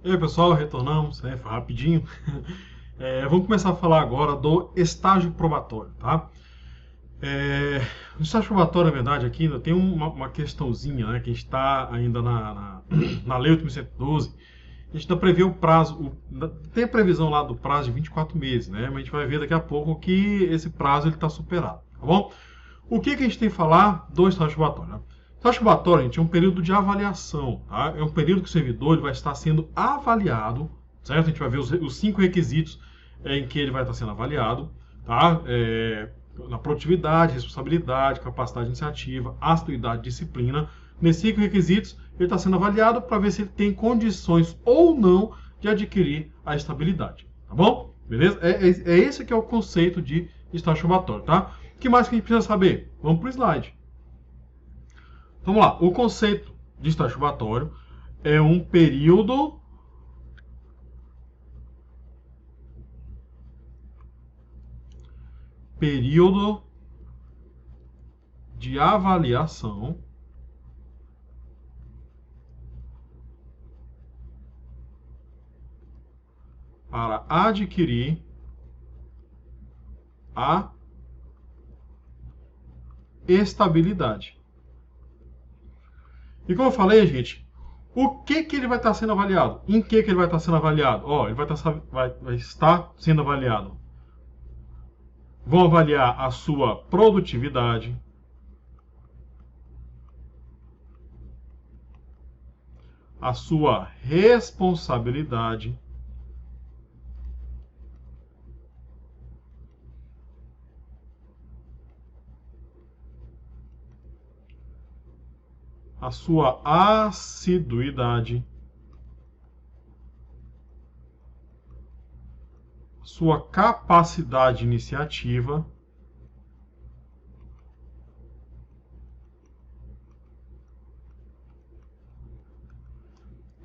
E aí, pessoal, retornamos, né? Foi rapidinho. Vamos começar a falar agora do estágio probatório, tá? O estágio probatório, na verdade, aqui ainda tem uma questãozinha, né? Que a gente está ainda na Lei 8.112. A gente ainda prevê o prazo, tem a previsão lá do prazo de 24 meses, né? Mas a gente vai ver daqui a pouco que esse prazo está superado, tá bom? O que a gente tem que falar do estágio probatório, né? O estágio probatório, gente, é um período de avaliação, tá? É um período que o servidor ele vai estar sendo avaliado, certo? A gente vai ver os 5 requisitos em que ele vai estar sendo avaliado, tá? Na produtividade, responsabilidade, capacidade de iniciativa, assiduidade, disciplina. Nesses 5 requisitos, ele está sendo avaliado para ver se ele tem condições ou não de adquirir a estabilidade, tá bom? Beleza? É esse que é o conceito de estágio probatório, tá? O que mais que a gente precisa saber? Vamos para o slide. Vamos lá. O conceito de estágio probatório é um período de avaliação para adquirir a estabilidade. E como eu falei, gente, o que ele vai estar sendo avaliado? Em que ele vai estar sendo avaliado? Ele vai estar sendo avaliado. Vão avaliar a sua produtividade, a sua responsabilidade, a sua assiduidade, sua capacidade de iniciativa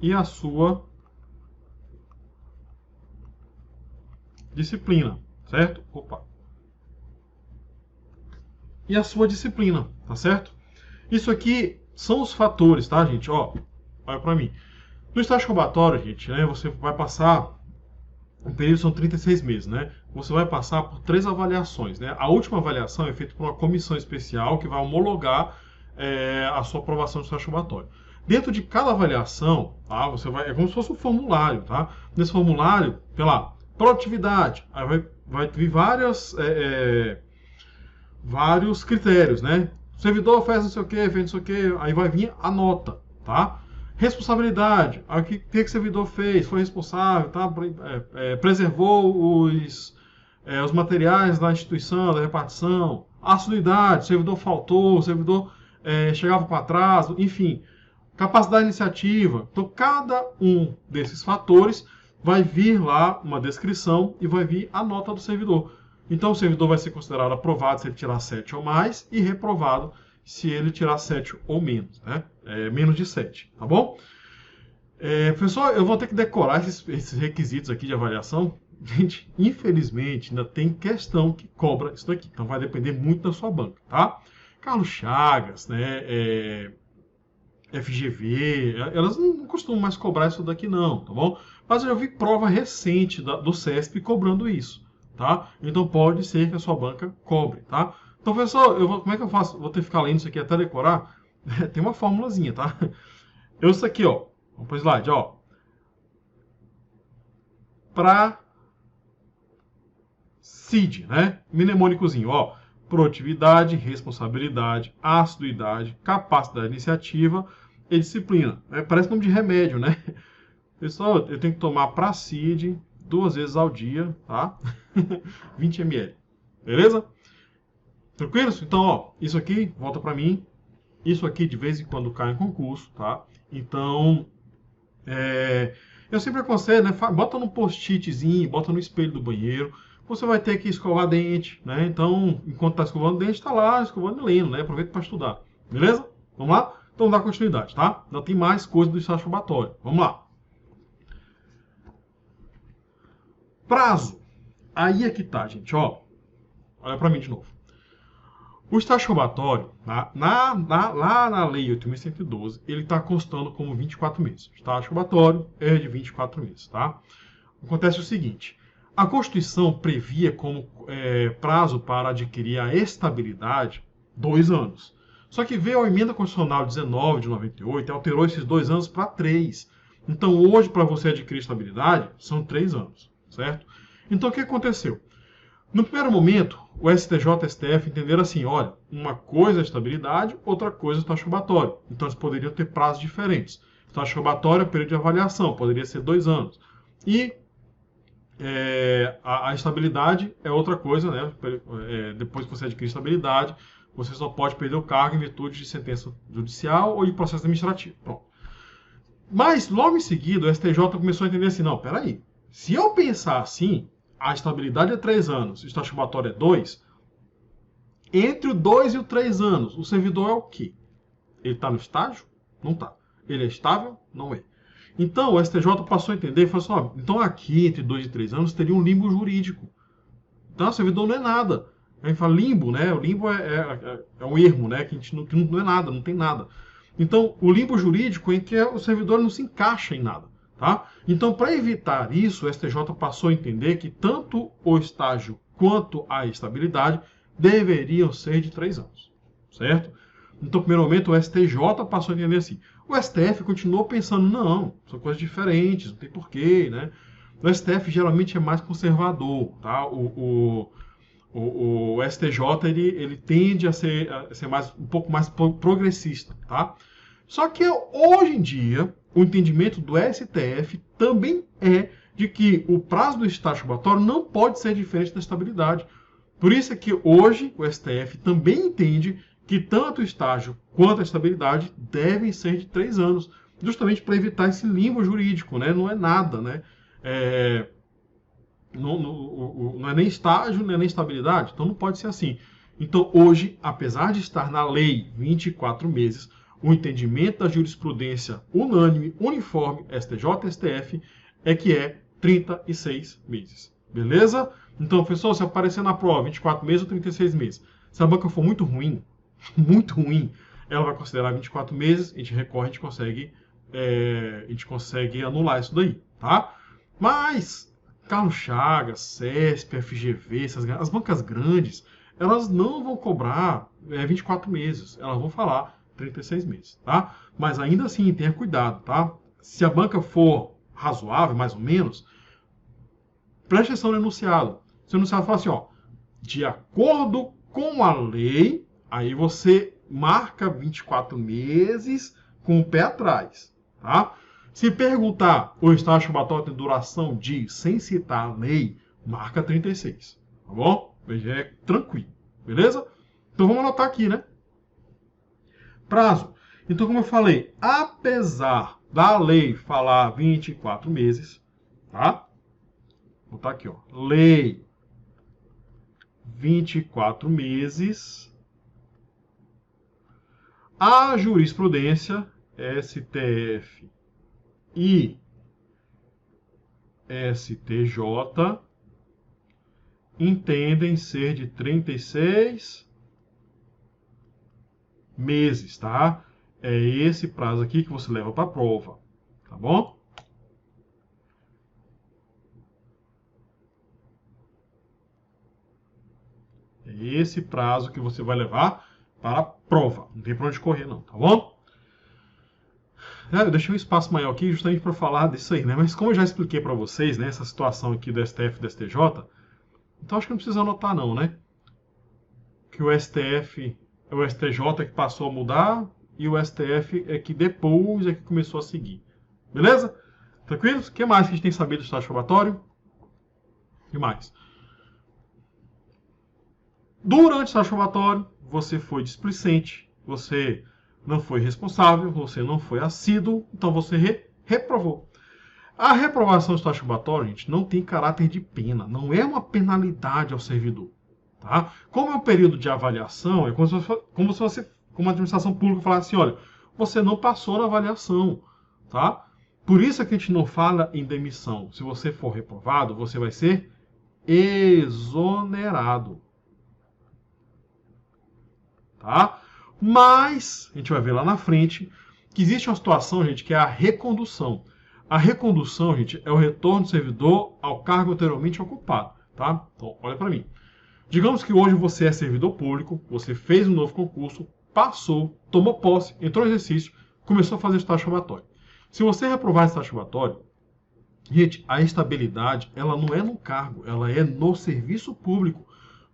e a sua disciplina, certo? E a sua disciplina, tá certo? Isso aqui são os fatores, tá, gente? Olha pra mim. No estágio probatório, gente, né, você vai passar, o período são 36 meses, né? Você vai passar por 3 avaliações, né? A última avaliação é feita por uma comissão especial que vai homologar a sua aprovação do estágio probatório. Dentro de cada avaliação, tá? É como se fosse um formulário, tá? Nesse formulário, pela produtividade, aí vai vir vários critérios, né? O servidor fez não sei o que, fez não sei o que, aí vai vir a nota, tá? Responsabilidade, o que o servidor fez, foi responsável, tá? Preservou os materiais da instituição, da repartição, assiduidade, o servidor faltou, o servidor chegava com atraso, enfim, capacidade iniciativa. Então, cada um desses fatores vai vir lá uma descrição e vai vir a nota do servidor. Então, o servidor vai ser considerado aprovado se ele tirar 7 ou mais e reprovado se ele tirar 7 ou menos, né? Menos de 7, tá bom? Pessoal, eu vou ter que decorar esses requisitos aqui de avaliação. Gente, infelizmente, ainda tem questão que cobra isso daqui. Então, vai depender muito da sua banca, tá? Carlos Chagas, né? FGV, elas não costumam mais cobrar isso daqui não, tá bom? Mas eu já vi prova recente do CESP cobrando isso, tá? Então pode ser que a sua banca cobre, tá? Então, pessoal, como é que eu faço? Vou ter que ficar lendo isso aqui até decorar? Tem uma formulazinha, tá? Isso aqui, ó. Vamos para o slide, ó. Para CID, né? Mnemônicozinho, ó. Produtividade, responsabilidade, assiduidade, capacidade de iniciativa e disciplina. Parece nome de remédio, né? Pessoal, eu tenho que tomar Pracid 2 vezes ao dia, tá? 20 ml. Beleza? Tranquilos? Então, ó, isso aqui volta para mim. Isso aqui de vez em quando cai em concurso, tá? Então, eu sempre aconselho, né? Bota no post-itzinho, bota no espelho do banheiro. Você vai ter que escovar dente, né? Então, enquanto está escovando dente, está lá escovando e lendo, né? Aproveita para estudar. Beleza? Vamos lá? Então, dá continuidade, tá? Ainda tem mais coisa do estágio probatório. Vamos lá. Prazo. Aí é que tá, gente, ó. Olha para mim de novo. O estágio probatório, lá na Lei 8.112, ele está constando como 24 meses. O estágio probatório é de 24 meses, tá? Acontece o seguinte, a Constituição previa como prazo para adquirir a estabilidade 2 anos. Só que veio a Emenda Constitucional 19 de 98 e alterou esses 2 anos para 3. Então, hoje, para você adquirir estabilidade, são 3 anos, certo? Então, o que aconteceu? No primeiro momento, o STJ e o STF entenderam assim, olha, uma coisa é estabilidade, outra coisa é estágio probatório. Então, eles poderiam ter prazos diferentes. Estágio probatório é período de avaliação, poderia ser 2 anos. E a estabilidade é outra coisa, né? Depois que você adquire estabilidade, você só pode perder o cargo em virtude de sentença judicial ou de processo administrativo. Pronto. Mas, logo em seguida, o STJ começou a entender assim, não, peraí, se eu pensar assim, a estabilidade é 3 anos, o estágio probatório é 2, entre o 2 e o 3 anos, o servidor é o quê? Ele está no estágio? Não está. Ele é estável? Não é. Então, o STJ passou a entender e falou assim, ó, então aqui, entre 2 e 3 anos, teria um limbo jurídico. Então, o servidor não é nada. A gente fala limbo, né? O limbo é um ermo, né? Que não é nada, não tem nada. Então, o limbo jurídico é em que o servidor não se encaixa em nada. Tá? Então, para evitar isso, o STJ passou a entender que tanto o estágio quanto a estabilidade deveriam ser de 3 anos. Certo? Então, no primeiro momento, o STJ passou a entender assim. O STF continuou pensando, não, são coisas diferentes, não tem porquê, né? O STF geralmente é mais conservador, tá? O STJ, ele tende a ser um pouco mais progressista, tá? Só que hoje em dia, o entendimento do STF também é de que o prazo do estágio probatório não pode ser diferente da estabilidade. Por isso é que hoje o STF também entende que tanto o estágio quanto a estabilidade devem ser de 3 anos, justamente para evitar esse limbo jurídico, né? Não é nada, né? Não é nem estágio, não é nem estabilidade, então não pode ser assim. Então, hoje, apesar de estar na lei 24 meses, o entendimento da jurisprudência unânime, uniforme, STJ e STF, é que é 36 meses. Beleza? Então, pessoal, se aparecer na prova 24 meses ou 36 meses, se a banca for muito ruim, ela vai considerar 24 meses, a gente recorre, a gente consegue anular isso daí, tá? Mas, Carlos Chagas, CESP, FGV, as bancas grandes, elas não vão cobrar 24 meses, elas vão falar 36 meses, tá? Mas ainda assim, tenha cuidado, tá? Se a banca for razoável, mais ou menos, preste atenção no enunciado. Se o enunciado fala assim, ó, de acordo com a lei, aí você marca 24 meses com o pé atrás, tá? Se perguntar o estágio probatório tem duração de, sem citar a lei, marca 36, tá bom? Veja, é tranquilo, beleza? Então vamos anotar aqui, né? Prazo. Então, como eu falei, apesar da lei falar 24 meses, tá? Vou botar aqui, ó. Lei 24 meses. A jurisprudência STF e STJ entendem ser de 36 meses, tá? É esse prazo aqui que você leva para a prova, tá bom? É esse prazo que você vai levar para a prova. Não tem para onde correr não, tá bom? Eu deixei um espaço maior aqui justamente para falar disso aí, né? Mas como eu já expliquei para vocês, né, essa situação aqui do STF e do STJ, então acho que não precisa anotar não, né? Que o STF é o STJ que passou a mudar e o STF é que depois é que começou a seguir. Beleza? Tranquilos? O que mais que a gente tem que saber do estágio probatório? O que mais? Durante o estágio probatório, você foi displicente, você não foi responsável, você não foi assíduo, então você reprovou. A reprovação do estágio probatório, gente, não tem caráter de pena, não é uma penalidade ao servidor. Tá? Como é um período de avaliação, é como a administração pública falasse assim, olha, você não passou na avaliação. Tá? Por isso é que a gente não fala em demissão. Se você for reprovado, você vai ser exonerado. tá? Mas, a gente vai ver lá na frente, que existe uma situação, gente, que é a recondução. A recondução, gente, é o retorno do servidor ao cargo anteriormente ocupado, tá? Então, olha para mim. Digamos que hoje você é servidor público, você fez um novo concurso, passou, tomou posse, entrou no exercício, começou a fazer estágio probatório. Se você reprovar esse estágio probatório, gente, a estabilidade, ela não é no cargo, ela é no serviço público.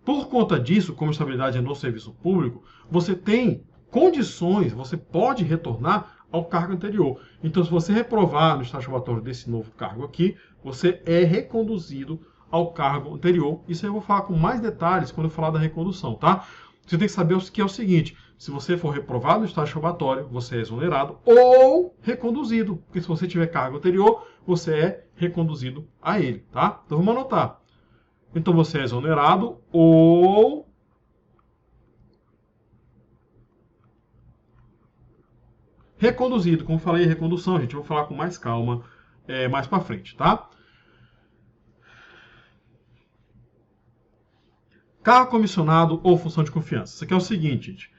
Por conta disso, como a estabilidade é no serviço público, você tem condições, você pode retornar ao cargo anterior. Então, se você reprovar no estágio probatório desse novo cargo aqui, você é reconduzido ao cargo anterior. Isso aí eu vou falar com mais detalhes quando eu falar da recondução, tá? Você tem que saber o que é o seguinte: se você for reprovado no estágio probatório, você é exonerado ou reconduzido. Porque se você tiver cargo anterior, você é reconduzido a ele, tá? Então vamos anotar. Então você é exonerado ou reconduzido. Como eu falei, recondução, gente, eu vou falar com mais calma mais para frente, tá? Cargo comissionado ou função de confiança. Isso aqui é o seguinte, gente.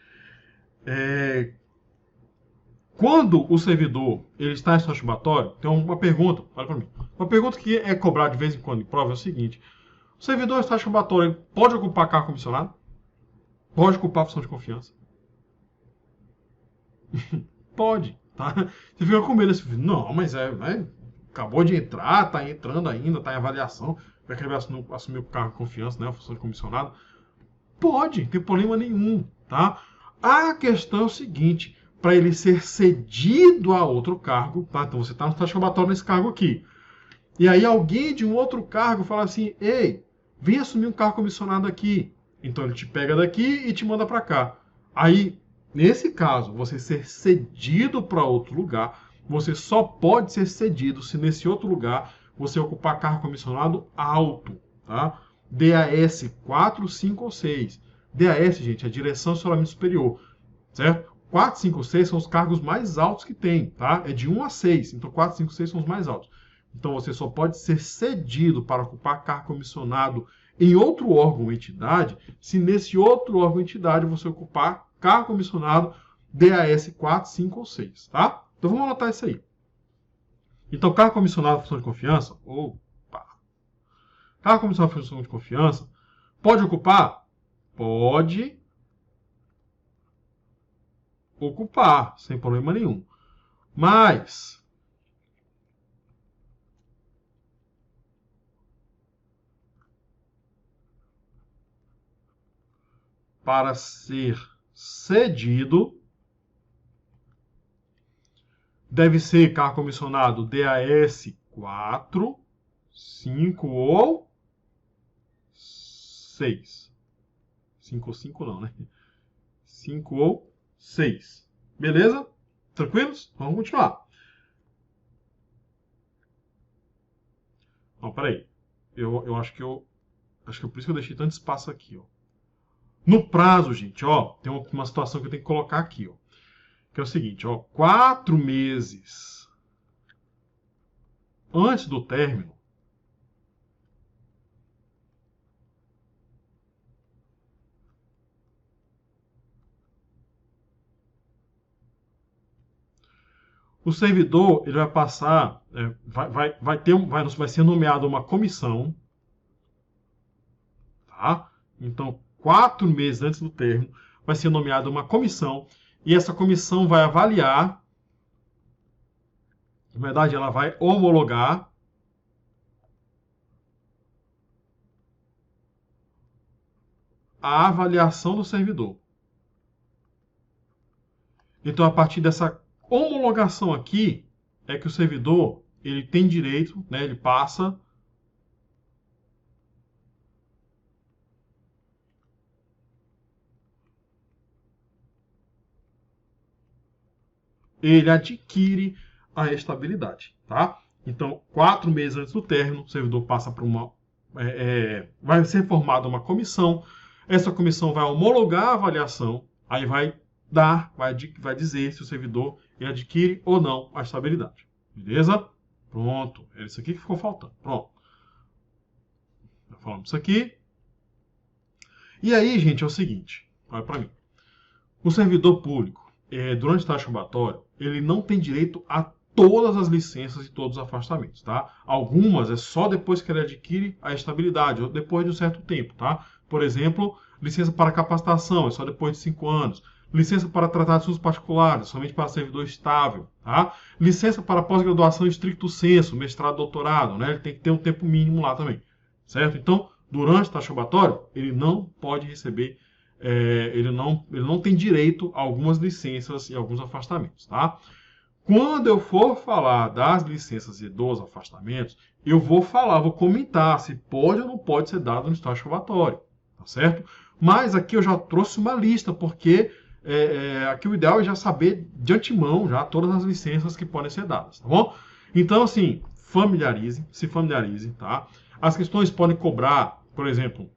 Quando o servidor ele está em estágio probatório, tem uma pergunta, olha para mim. Uma pergunta que é cobrada de vez em quando em prova é o seguinte: o servidor em estágio probatório pode ocupar cargo comissionado? Pode ocupar função de confiança? Pode, tá? Você fica com medo assim, não, mas né, acabou de entrar, tá entrando ainda, tá em avaliação, vai querer assumir o cargo de confiança, né, a função de comissionado? Pode, não tem problema nenhum, tá? A questão é o seguinte: para ele ser cedido a outro cargo, tá? Então você está no estágio probatório nesse cargo aqui. E aí alguém de um outro cargo fala assim: ei, vem assumir um cargo comissionado aqui. Então ele te pega daqui e te manda para cá. Aí, nesse caso, você ser cedido para outro lugar, você só pode ser cedido se nesse outro lugar você ocupar cargo comissionado alto, tá? DAS 4, 5 ou 6. DAS, gente, é Direção de Assessoramento Superior, certo? 4, 5, 6 são os cargos mais altos que tem, tá? É de 1 a 6, então 4, 5, 6 são os mais altos. Então você só pode ser cedido para ocupar cargo comissionado em outro órgão ou entidade, se nesse outro órgão ou entidade você ocupar cargo comissionado DAS 4, 5 ou 6, tá? Então vamos anotar isso aí. Então, cargo comissionado função de confiança, cargo comissionado função de confiança, pode ocupar? Pode ocupar, sem problema nenhum. Mas para ser cedido, deve ser cargo comissionado DAS 4, 5 ou 6. 5 ou 5 não, né? 5 ou 6. Beleza? Tranquilos? Vamos continuar. Não, peraí. Eu acho que Acho que é por isso que eu deixei tanto espaço aqui, ó. No prazo, gente, ó, tem uma situação que eu tenho que colocar aqui, ó. Que é o seguinte, ó, 4 meses antes do término, o servidor ele vai passar, vai ser nomeado uma comissão, tá? Então, 4 meses antes do término, vai ser nomeada uma comissão e essa comissão vai avaliar, na verdade, ela vai homologar a avaliação do servidor. Então, a partir dessa homologação aqui, é que o servidor ele tem direito, né, ele passa ele adquire a estabilidade, tá? Então, 4 meses antes do término, o servidor passa por vai ser formada uma comissão, essa comissão vai homologar a avaliação, aí vai dizer se o servidor ele adquire ou não a estabilidade. Beleza? Pronto. É isso aqui que ficou faltando. Pronto. Já falamos isso aqui. E aí, gente, é o seguinte. Olha para mim. O servidor público, durante o estágio probatório, ele não tem direito a todas as licenças e todos os afastamentos, tá? Algumas é só depois que ele adquire a estabilidade, ou depois de um certo tempo, tá? Por exemplo, licença para capacitação, é só depois de 5 anos. Licença para tratar de assuntos particulares, somente para servidor estável, tá? Licença para pós-graduação em stricto sensu, mestrado, doutorado, né? Ele tem que ter um tempo mínimo lá também, certo? Então, durante o estágio probatório, ele não pode receber, ele não tem direito a algumas licenças e alguns afastamentos, tá? Quando eu for falar das licenças e dos afastamentos, eu vou comentar se pode ou não pode ser dado no estágio probatório, tá certo? Mas aqui eu já trouxe uma lista, porque aqui o ideal é já saber de antemão já todas as licenças que podem ser dadas, tá bom? Então, assim, se familiarize, tá? As questões podem cobrar, por exemplo,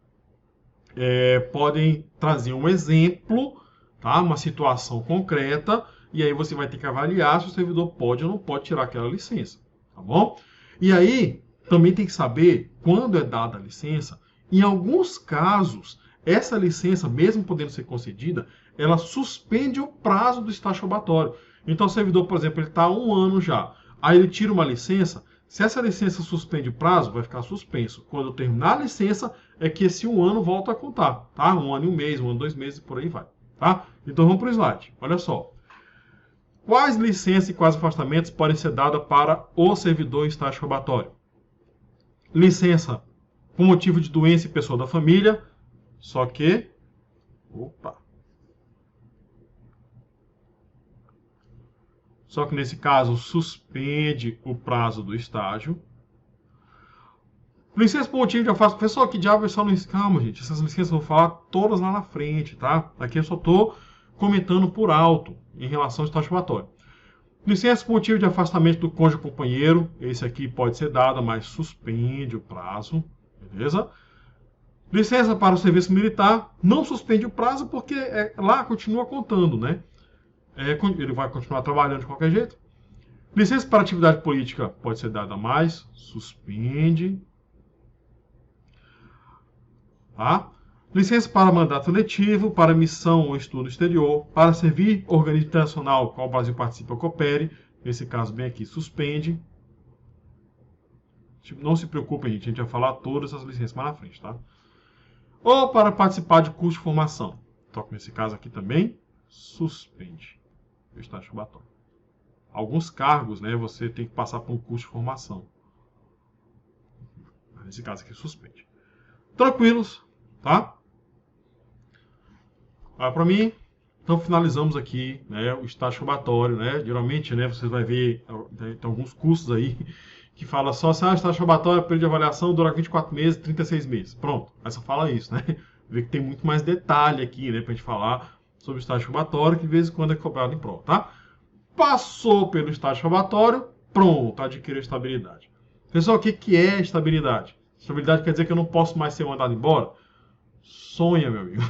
podem trazer um exemplo, tá? Uma situação concreta, e aí você vai ter que avaliar se o servidor pode ou não pode tirar aquela licença, tá bom? E aí, também tem que saber quando é dada a licença. Em alguns casos, essa licença, mesmo podendo ser concedida, ela suspende o prazo do estágio probatório. Então, o servidor, por exemplo, ele está há 1 ano já, aí ele tira uma licença. Se essa licença suspende o prazo, vai ficar suspenso. Quando eu terminar a licença, é que esse 1 ano volta a contar, tá? 1 ano e 1 mês, 1 ano e 2 meses, e por aí vai, tá? Então vamos para o slide. Olha só. Quais licenças e quais afastamentos podem ser dadas para o servidor em estágio probatório? Licença por motivo de doença e pessoa da família, só que... Opa! Só que nesse caso suspende o prazo do estágio. Licença por motivo de afastamento. Pessoal, que diabo é só não... Calma, gente. Essas licenças eu vou falar todas lá na frente, tá? Aqui eu só estou comentando por alto em relação ao estágio probatório. Licença por motivo de afastamento do cônjuge ou companheiro. Esse aqui pode ser dado, mas suspende o prazo. Beleza? Licença para o serviço militar. Não suspende o prazo porque lá continua contando, né? Ele vai continuar trabalhando de qualquer jeito. Licença para atividade política pode ser dada mais. Suspende. Tá? Licença para mandato letivo, para missão ou estudo exterior, para servir organismo internacional ao qual o Brasil participa ou coopere, nesse caso bem aqui, suspende. Não se preocupem, gente, a gente vai falar todas essas licenças mais na frente, tá? Ou para participar de curso de formação. Então, nesse caso aqui também, suspende o estágio probatório. Alguns cargos, né, você tem que passar por um curso de formação. Nesse caso aqui, suspende. Tranquilos, tá? Para mim, então finalizamos aqui, né, o estágio probatório, né? Geralmente, né, vocês vão ver, tem alguns cursos aí que fala só se estágio probatório, período de avaliação dura 24 meses, 36 meses. Pronto, aí só fala isso, né? Vê que tem muito mais detalhe aqui, né, pra gente falar sobre o estágio probatório, que de vez em quando é cobrado em prova, tá? Passou pelo estágio probatório, pronto, adquiriu estabilidade. Pessoal, o que é estabilidade? Estabilidade quer dizer que eu não posso mais ser mandado embora? Sonha, meu amigo.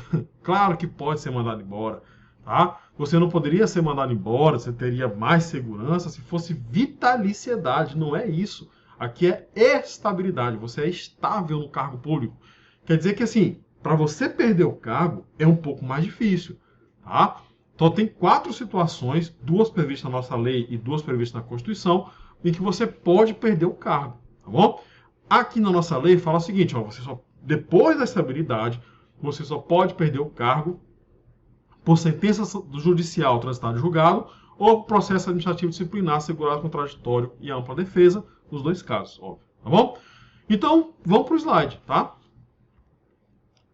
Claro que pode ser mandado embora, tá? Você não poderia ser mandado embora, você teria mais segurança se fosse vitaliciedade, não é isso. Aqui é estabilidade, você é estável no cargo público. Quer dizer que, assim, para você perder o cargo é um pouco mais difícil, tá? Então tem 4 situações, 2 previstas na nossa lei e 2 previstas na Constituição, em que você pode perder o cargo, tá bom? Aqui na nossa lei fala o seguinte, ó, depois da estabilidade, você só pode perder o cargo por sentença do judicial transitada em julgado ou por processo administrativo disciplinar assegurado contraditório e ampla defesa, nos 2 casos, óbvio, tá bom? Então, vamos para o slide, tá?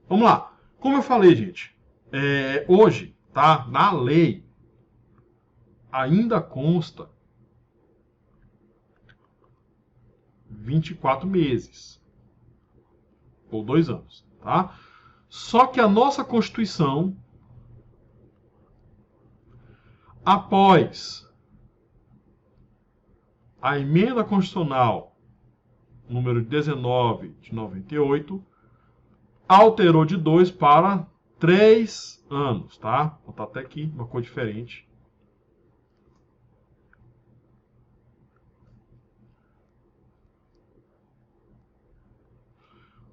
Vamos lá. Como eu falei, gente, hoje, tá, na lei, ainda consta 24 meses ou 2 anos, tá? Só que a nossa Constituição, após a emenda constitucional número 19 de 98, alterou de 2 para 3 anos, tá? Vou botar até aqui uma cor diferente.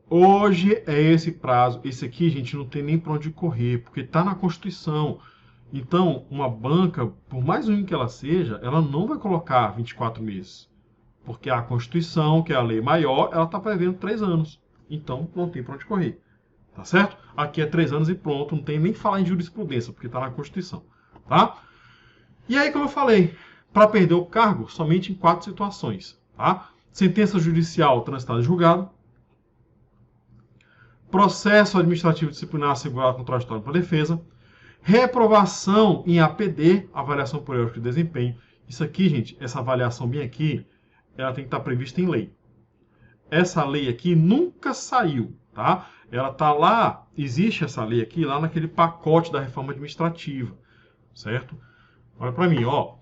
Hoje é esse prazo. Esse aqui, gente, não tem nem para onde correr, porque está na Constituição. Então, uma banca, por mais ruim que ela seja, ela não vai colocar 24 meses. Porque a Constituição, que é a lei maior, ela está prevendo 3 anos. Então, não tem para onde correr. Tá certo? Aqui é 3 anos e pronto, não tem nem falar em jurisprudência, porque está na Constituição. Tá? E aí, como eu falei, para perder o cargo, somente em 4 situações. Tá? Sentença judicial transitada em julgado, processo administrativo disciplinar assegurado contraditório para defesa, reprovação em APD, avaliação periódica de desempenho. Isso aqui, gente, essa avaliação bem aqui, ela tem que estar prevista em lei. Essa lei aqui nunca saiu, tá? Ela tá lá, existe essa lei aqui, lá naquele pacote da reforma administrativa, certo? Olha para mim, ó.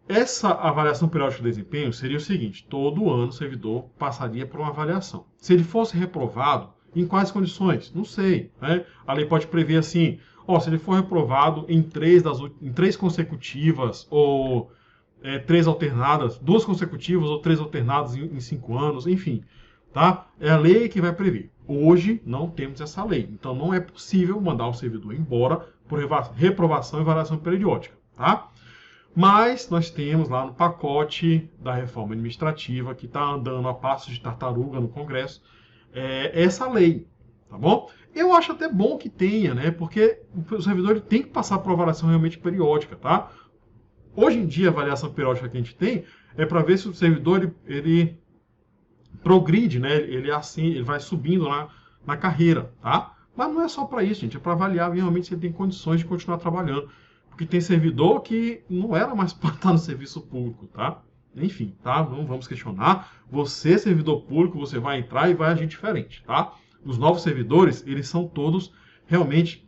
Essa avaliação periódica de desempenho seria o seguinte: todo ano o servidor passaria por uma avaliação. Se ele fosse reprovado, em quais condições? Não sei, né? A lei pode prever assim, ó, se ele for reprovado em 3 consecutivas ou 3 alternadas, 2 consecutivas ou 3 alternadas em 5 anos, enfim, tá? É a lei que vai prever. Hoje não temos essa lei, então não é possível mandar o servidor embora por reprovação e avaliação periódica, tá? Mas nós temos lá no pacote da reforma administrativa, que está andando a passos de tartaruga no Congresso, essa lei, tá bom? Eu acho até bom que tenha, né? Porque o servidor ele tem que passar por avaliação realmente periódica, tá? Hoje em dia, a avaliação periódica que a gente tem é para ver se o servidor ele progride, né? Ele vai subindo na carreira, tá? Mas não é só para isso, gente. É para avaliar realmente se ele tem condições de continuar trabalhando. Porque tem servidor que não era mais para estar no serviço público, tá? Enfim, tá? Não vamos questionar. Você, servidor público, você vai entrar e vai agir diferente, tá? Os novos servidores, eles são todos realmente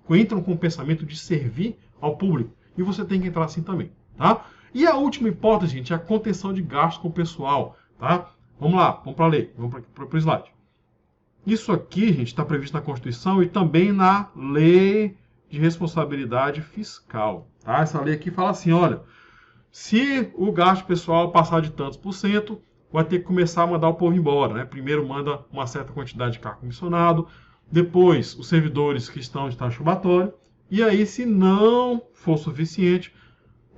entram com o pensamento de servir ao público. E você tem que entrar assim também, tá? E a última hipótese, gente, é a contenção de gastos com o pessoal, tá? Vamos lá, vamos para a lei, vamos para o slide. Isso aqui, gente, está previsto na Constituição e também na Lei de Responsabilidade Fiscal, tá? Essa lei aqui fala assim, olha, se o gasto pessoal passar de tantos por cento, vai ter que começar a mandar o povo embora, né? Primeiro manda uma certa quantidade de cargo comissionado, depois os servidores que estão de taxa jubatória, e aí, se não for suficiente,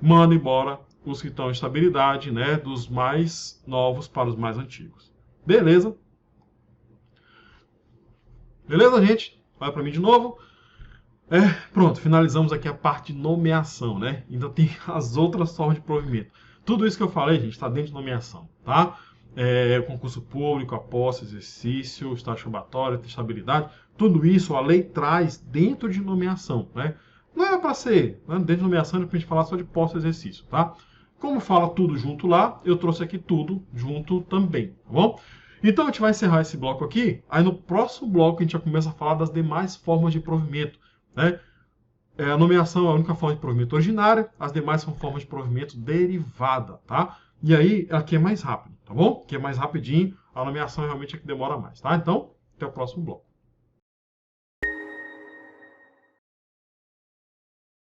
manda embora os que estão em estabilidade, né? Dos mais novos para os mais antigos. Beleza? Beleza, gente? Vai para mim de novo. Pronto, finalizamos aqui a parte de nomeação, né? Ainda tem as outras formas de provimento. Tudo isso que eu falei, gente, está dentro de nomeação, tá? Concurso público, a posse, exercício, estágio probatório, estabilidade, tudo isso a lei traz dentro de nomeação, né? Não é para ser, né? Dentro de nomeação é para a gente falar só de posse e exercício, tá? Como fala tudo junto lá, eu trouxe aqui tudo junto também, tá bom? Então a gente vai encerrar esse bloco aqui, aí no próximo bloco a gente já começa a falar das demais formas de provimento, né? A nomeação é a única forma de provimento originária, as demais são formas de provimento derivada, tá? E aí, aqui é mais rápido, tá bom? Aqui é mais rapidinho, a nomeação realmente é que demora mais, tá? Então, até o próximo bloco.